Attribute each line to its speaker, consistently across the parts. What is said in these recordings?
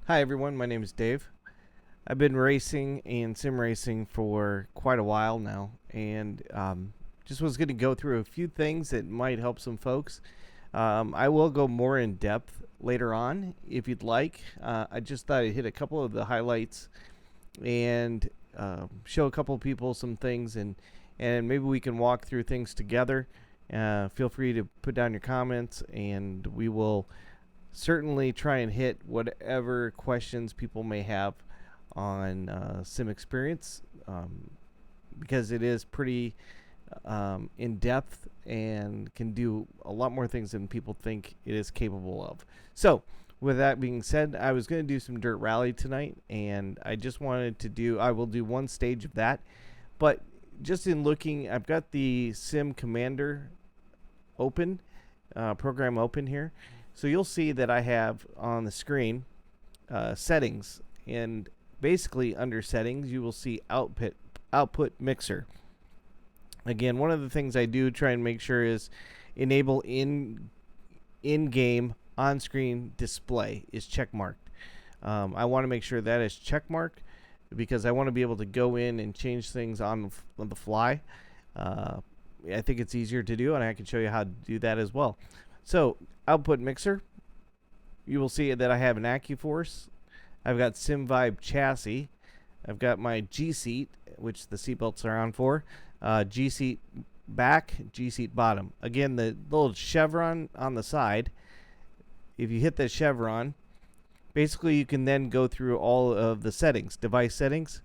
Speaker 1: Hi everyone, my name is Dave. I've been racing and sim racing for quite a while now, and just was going to go through a few things that might help some folks. I will go more in depth later on if you'd like. I just thought I'd hit a couple of the highlights and show a couple of people some things, and maybe we can walk through things together. Feel free to put down your comments, and we will certainly try and hit whatever questions people may have on sim experience, because it is pretty in depth and can do a lot more things than people think it is capable of. So, with that being said, I was going to do some dirt rally tonight, and I just wanted to I will do one stage of that. But just in looking, I've got the Simcommander open, program open here. So you'll see that I have on the screen settings, and basically under settings you will see output mixer. Again, one of the things I do try and make sure is enable in-game on-screen display is checkmarked. I want to make sure that is checkmarked because I want to be able to go in and change things on the fly. I think it's easier to do, and I can show you how to do that as well. So, output mixer, you will see that I have an AccuForce. I've got SimVibe chassis. I've got my G-seat, which the seatbelts are on for. G-seat back, G-seat bottom. Again, the little chevron on the side, if you hit the chevron, basically you can then go through all of the settings, device settings.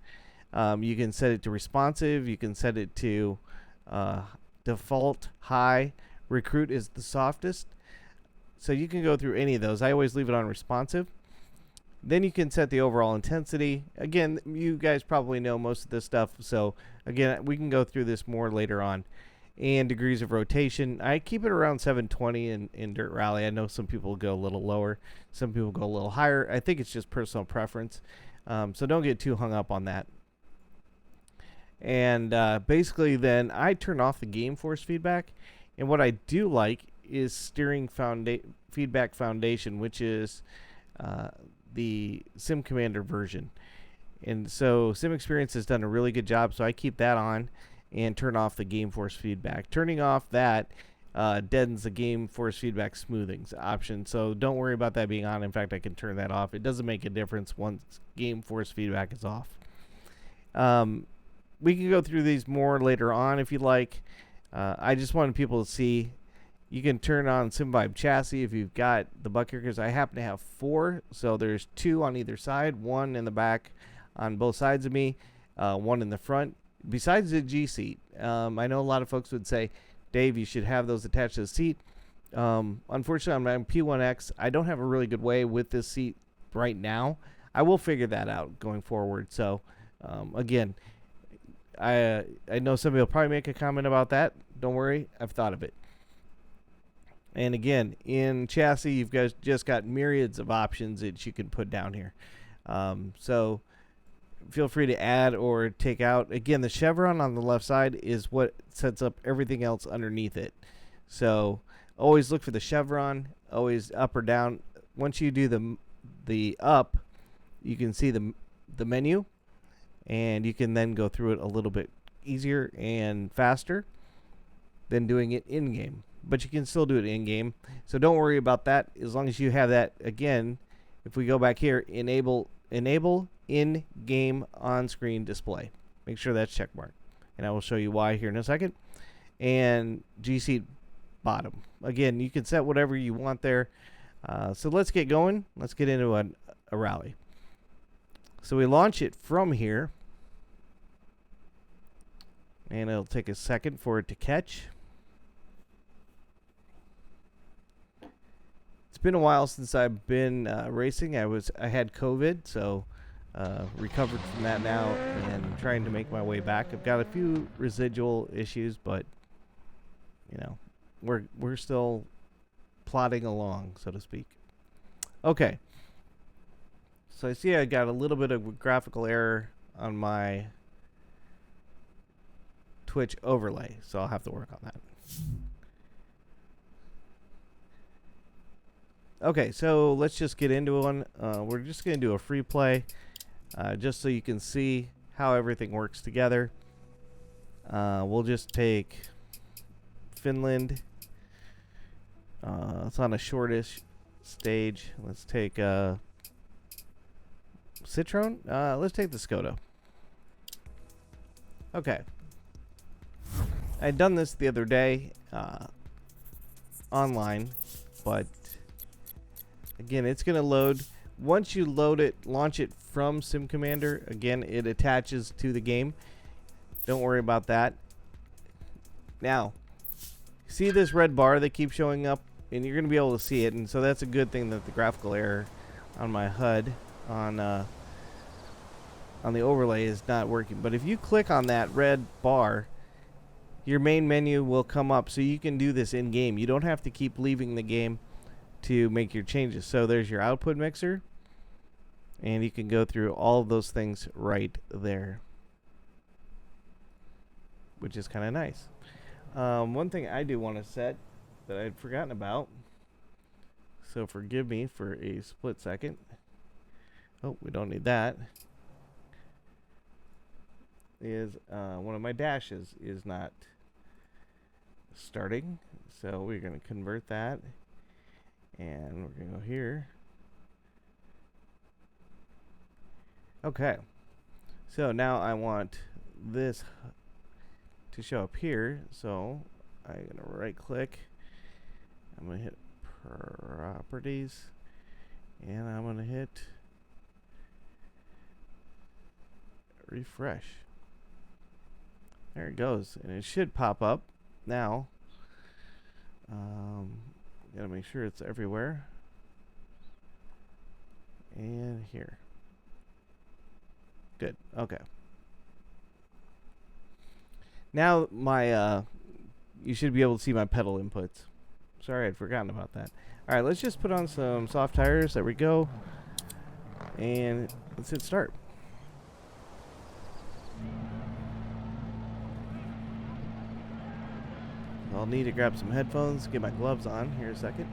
Speaker 1: You can set it to responsive. You can set it to default high. Recruit is the softest. So you can go through any of those. I always leave it on responsive. Then you can set the overall intensity. Again, you guys probably know most of this stuff. So again, we can go through this more later on. And degrees of rotation. I keep it around 720 in Dirt Rally. I know some people go a little lower. Some people go a little higher. I think it's just personal preference. So don't get too hung up on that. And basically then I turn off the game force feedback. And what I do like is steering feedback foundation, which is the Simcommander version. And so Sim Experience has done a really good job, so I keep that on and turn off the game force feedback. Turning off that deadens the game force feedback smoothing option, so don't worry about that being on. In fact, I can turn that off. It doesn't make a difference once game force feedback is off. We can go through these more later on if you like. I just wanted people to see you can turn on SimVibe chassis if you've got the butt kickers. I happen to have 4, so there's 2 on either side, 1 in the back on both sides of me, 1 in the front. Besides the G seat, I know a lot of folks would say, Dave, you should have those attached to the seat. Unfortunately, I'm P1X. I don't have a really good way with this seat right now. I will figure that out going forward. So, again, I know somebody will probably make a comment about that. Don't worry, I've thought of it. And again, in chassis, you've guys just got myriads of options that you can put down here. So feel free to add or take out. Again, the chevron on the left side is what sets up everything else underneath it. So always look for the chevron, always up or down. Once you do the up, you can see the menu, and you can then go through it a little bit easier and faster than doing it in-game. But you can still do it in-game, so don't worry about that as long as you have that. Again, if we go back here, enable in-game on-screen display. Make sure that's checkmarked, and I will show you why here in a second. And G-seat bottom. Again, you can set whatever you want there. So let's get going. Let's get into a rally. So we launch it from here, and it'll take a second for it to catch. It's been a while since I've been racing. I had COVID, so recovered from that now and trying to make my way back. I've got a few residual issues, but you know, we're still plodding along, so to speak. Okay. So I see I got a little bit of graphical error on my Twitch overlay, so I'll have to work on that. Okay, so let's just get into one. We're just going to do a free play, just so you can see how everything works together. We'll just take Finland. It's on a shortish stage. Let's take Citroen. Let's take the Skoda. Okay. I'd done this the other day online, but again, it's going to load. Once you load it, launch it from Simcommander, again, it attaches to the game. Don't worry about that. Now, see this red bar that keeps showing up? And you're going to be able to see it, and so that's a good thing that the graphical error on my HUD on the overlay is not working. But if you click on that red bar, your main menu will come up, so you can do this in game. You don't have to keep leaving the game to make your changes. So there's your output mixer, and you can go through all of those things right there, which is kind of nice. One thing I do want to set that I'd forgotten about, so forgive me for a split second. Oh, we don't need that. Is one of my dashes is not starting, so we're going to convert that, and we're going to go here. Okay, so now I want this to show up here, so I'm going to right click, I'm going to hit properties, and I'm going to hit refresh. There it goes, and it should pop up now. Gotta make sure it's everywhere, and here. Good. Okay. Now my you should be able to see my pedal inputs. Sorry, I'd forgotten about that. All right, let's just put on some soft tires. There we go, and let's hit start. I'll need to grab some headphones, get my gloves on here a second.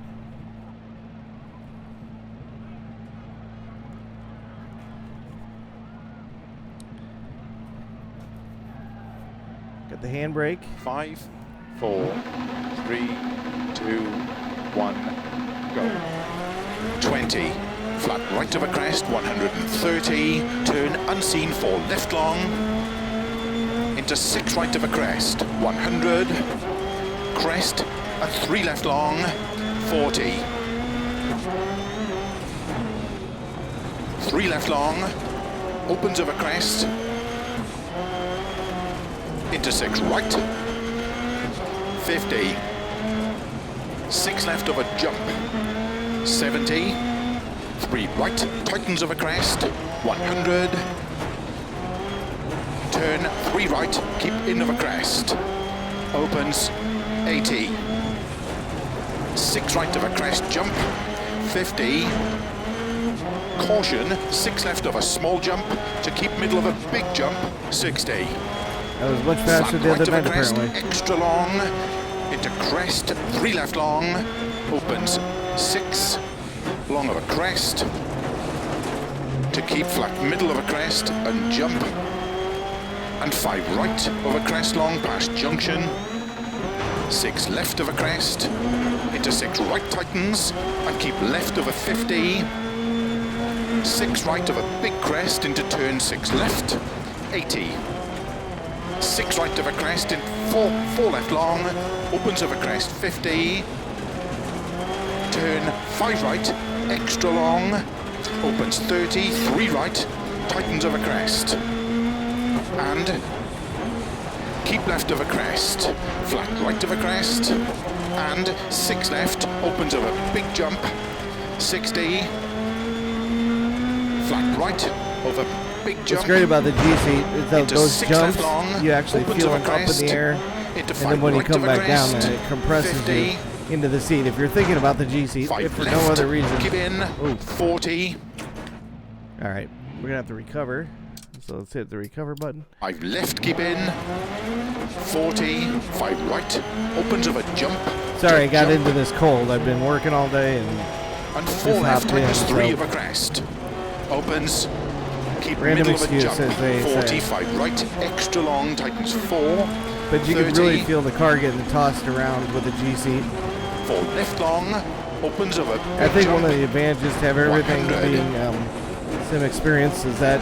Speaker 1: Got the handbrake. 5, 4, 3, 2, 1, go. 20. Flat right of a crest, 130. Turn unseen for left long. Into 6 right of a crest, 100. Crest and 3 left long, 40. 3 left long, opens of a crest, into 6 right, 50. 6 left of a jump, 70. 3 right, tightens of a crest, 100. Turn 3 right, keep in of a crest, opens 80. 6 right of a crest jump, 50. Caution, 6 left of a small jump to keep middle of a big jump, 60. That was much faster the other night, apparently.
Speaker 2: Extra long, into crest, 3 left long, opens 6, long of a crest, to keep flat middle of a crest and jump, and 5 right of a crest long past junction, 6 left of a crest, into 6 right tightens, and keep left of a 50, 6 right of a big crest into turn 6 left, 80, 6 right of a crest in 4 left long, opens of a crest 50, turn 5 right, extra long, opens 30, 3 right, tightens of a crest, and keep left of a crest, flat right of a crest, and 6 left, opens of a big jump, 60, flat right of a big jump.
Speaker 1: What's great about the G-seat is that those jumps, long, you actually feel them up in the air, and then when you come back down, it compresses 50, you into the seat. If you're thinking about the G-seat, if for no other reason.
Speaker 2: Keep in, 40.
Speaker 1: All right, we're going to have to recover. So let's hit the recover button.
Speaker 2: 5 left, keep in, 40, 5 right, opens of a jump.
Speaker 1: Sorry, I got into this cold. I've been working all day and
Speaker 2: and 4
Speaker 1: just
Speaker 2: left,
Speaker 1: hopped in,
Speaker 2: tightens 3
Speaker 1: so-
Speaker 2: of a crest. Opens, keep
Speaker 1: Random
Speaker 2: middle of a
Speaker 1: excuse,
Speaker 2: jump,
Speaker 1: as they say.
Speaker 2: 45 right, extra long, tightens 4.
Speaker 1: But you
Speaker 2: 30,
Speaker 1: can really feel the car getting tossed around with the G seat.
Speaker 2: 4 left long, opens of a
Speaker 1: I
Speaker 2: big
Speaker 1: think
Speaker 2: jump.
Speaker 1: one of the advantages to have everything
Speaker 2: 100.
Speaker 1: being sim experience is that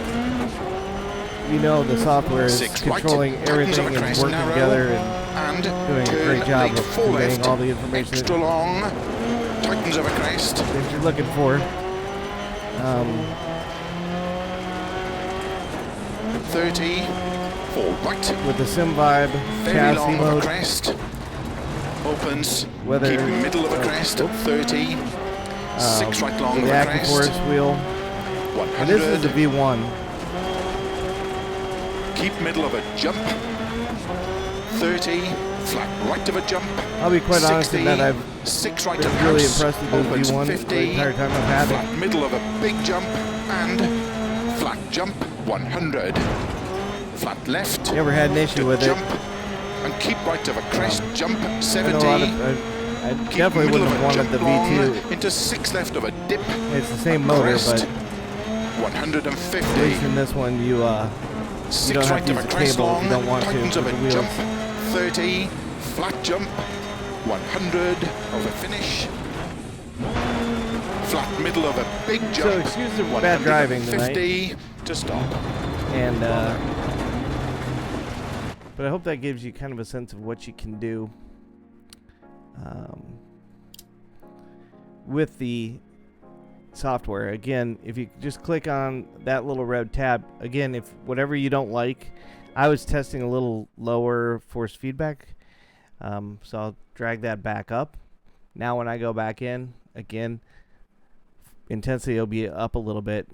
Speaker 1: the software is
Speaker 2: 6 right,
Speaker 1: controlling
Speaker 2: tightens
Speaker 1: everything
Speaker 2: of a
Speaker 1: and
Speaker 2: crest,
Speaker 1: working
Speaker 2: narrow,
Speaker 1: together and
Speaker 2: and
Speaker 1: doing a
Speaker 2: turn
Speaker 1: great job
Speaker 2: late,
Speaker 1: of
Speaker 2: 4
Speaker 1: conveying
Speaker 2: left,
Speaker 1: all the information
Speaker 2: extra long, tightens of a crest,
Speaker 1: that you're looking for.
Speaker 2: 30, 4 right,
Speaker 1: With the sim vibe
Speaker 2: very
Speaker 1: chassis
Speaker 2: long of a
Speaker 1: mode,
Speaker 2: crest, opens,
Speaker 1: Whether-
Speaker 2: keep middle of a crest, 30, 6 right long of
Speaker 1: the
Speaker 2: a
Speaker 1: active
Speaker 2: crest,
Speaker 1: force wheel,
Speaker 2: 100,
Speaker 1: and this is the V1.
Speaker 2: keep middle of a jump, 30, flat right of a jump,
Speaker 1: I'll be quite honest in
Speaker 2: 60,
Speaker 1: that I've
Speaker 2: 6 right
Speaker 1: been
Speaker 2: of
Speaker 1: really
Speaker 2: house,
Speaker 1: impressed with the
Speaker 2: opens
Speaker 1: V1 the
Speaker 2: 50,
Speaker 1: entire time I've had it.
Speaker 2: flat middle of a big jump, and flat jump, 100, flat left,
Speaker 1: Never had an issue with it.
Speaker 2: jump, and keep right of a crest, jump,
Speaker 1: I know
Speaker 2: 70,
Speaker 1: a lot of, I
Speaker 2: keep
Speaker 1: definitely
Speaker 2: middle
Speaker 1: wouldn't
Speaker 2: of
Speaker 1: have
Speaker 2: a
Speaker 1: wanted
Speaker 2: jump
Speaker 1: the
Speaker 2: long,
Speaker 1: V2.
Speaker 2: into 6 left of a dip,
Speaker 1: It's the same motor,
Speaker 2: crest,
Speaker 1: but at
Speaker 2: 150,
Speaker 1: least in this one you don't
Speaker 2: 6
Speaker 1: have
Speaker 2: right
Speaker 1: to
Speaker 2: of
Speaker 1: use
Speaker 2: a
Speaker 1: the
Speaker 2: crest
Speaker 1: cable if
Speaker 2: long,
Speaker 1: you don't want to
Speaker 2: tightens
Speaker 1: with
Speaker 2: of
Speaker 1: the
Speaker 2: a
Speaker 1: wheels.
Speaker 2: jump, 30, flat jump, 100 of a finish, flat middle of a big jump,
Speaker 1: So excuse the bad driving tonight.
Speaker 2: 150 to stop.
Speaker 1: And but I hope that gives you kind of a sense of what you can do with the software. Again, if you just click on that little red tab, again, if whatever you don't like, I was testing a little lower force feedback, so I'll drag that back up. Now when I go back in, again, intensity will be up a little bit.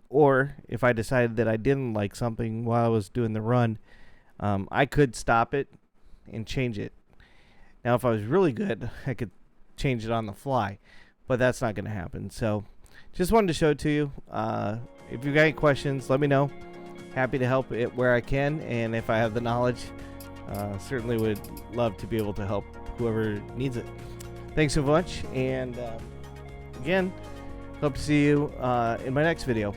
Speaker 1: Or if I decided that I didn't like something while I was doing the run, I could stop it and change it. Now if I was really good, I could change it on the fly, but that's not going to happen. So just wanted to show it to you. If you've got any questions, let me know. Happy to help it where I can, and if I have the knowledge, certainly would love to be able to help whoever needs it. Thanks so much, and again, hope to see you in my next video.